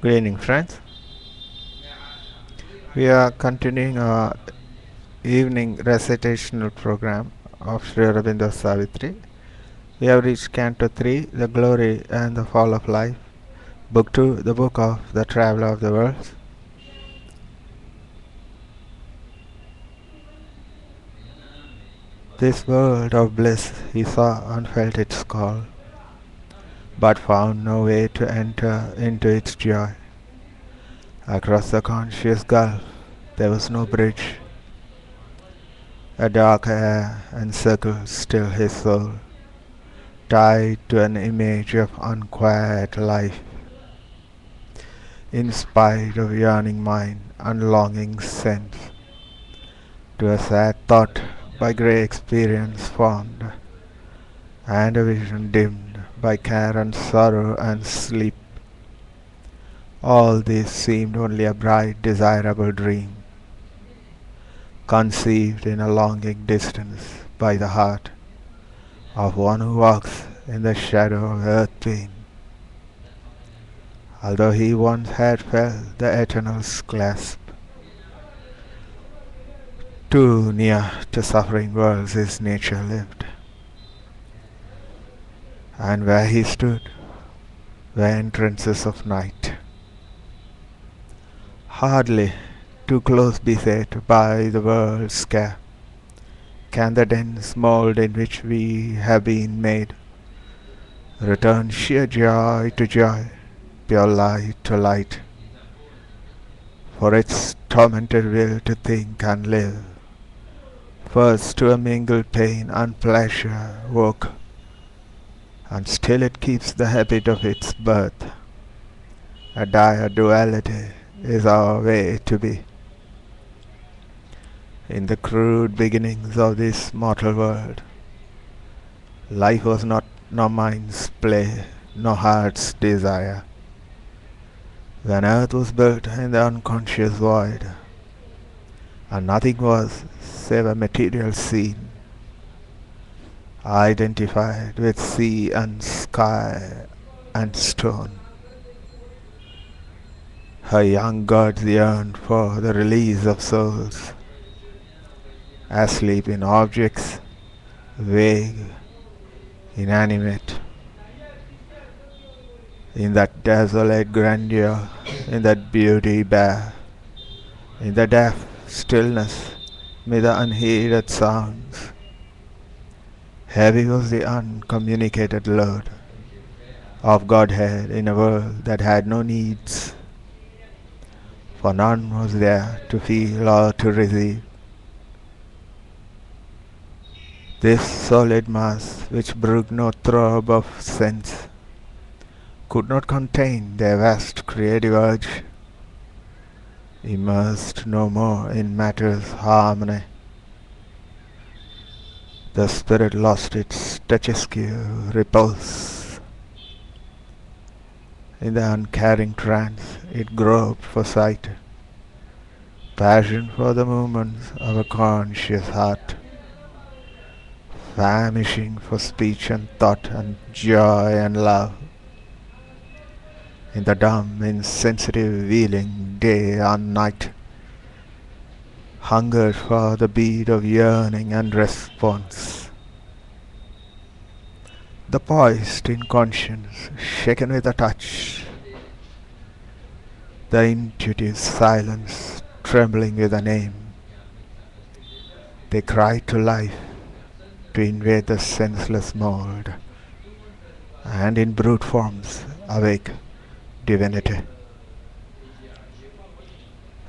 Good evening, friends. We are continuing our evening recitational program of Sri Aurobindo Savitri. We have reached Canto 3, The Glory and the Fall of Life, Book 2, The Book of the Traveler of the Worlds. This world of bliss he saw and felt its call, but found no way to enter into its joy. Across the conscious gulf there was no bridge. A dark air encircled still his soul, tied to an image of unquiet life, in spite of yearning mind and longing sense, to a sad thought by grey experience formed, and a vision dimmed by care and sorrow and sleep. All this seemed only a bright, desirable dream, conceived in a longing distance by the heart of one who walks in the shadow of earth pain. Although he once had felt the eternal's clasp, too near to suffering worlds his nature lived, and where he stood were entrances of night, hardly too close beset by the world's care, can the dense mould in which we have been made return sheer joy to joy, pure light to light, for its tormented will to think and live. First to a mingled pain and pleasure woke, and still it keeps the habit of its birth. A dire duality is our way to be. In the crude beginnings of this mortal world, life was not nor mind's play, nor heart's desire. When earth was built in the unconscious void, and nothing was save a material scene, identified with sea and sky and stone, her young gods yearned for the release of souls, asleep in objects, vague, inanimate, in that desolate grandeur, in that beauty bare, in the deaf stillness, mid the unheeded sounds. Heavy was the uncommunicated load of Godhead in a world that had no needs, for none was there to feel or to receive. This solid mass, which brooked no throb of sense, could not contain their vast creative urge, immersed no more in matter's harmony. The spirit lost its statuesque repose. In the uncaring trance it groped for sight, passion for the movements of a conscious heart, famishing for speech and thought and joy and love. In the dumb, insensitive wheeling day and night, hungered for the beat of yearning and response. The poised in conscience, shaken with a touch, the intuitive silence trembling with a name, they cried to life to invade the senseless mold, and in brute forms awake divinity.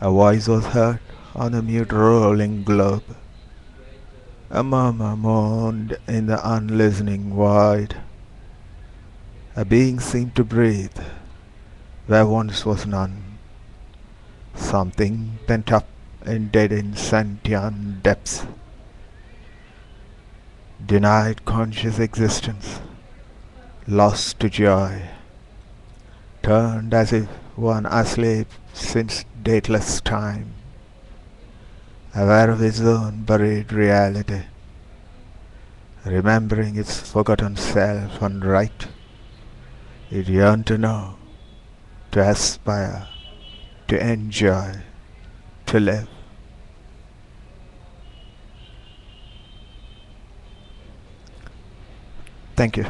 A voice was heard on the mute rolling globe. A murmur moaned in the unlistening void. A being seemed to breathe where once was none. Something pent up in dead insentient depths, denied conscious existence, lost to joy, turned as if one asleep since dateless time, aware of its own buried reality, remembering its forgotten self and right. It yearned to know to aspire, to enjoy, to live. Thank you.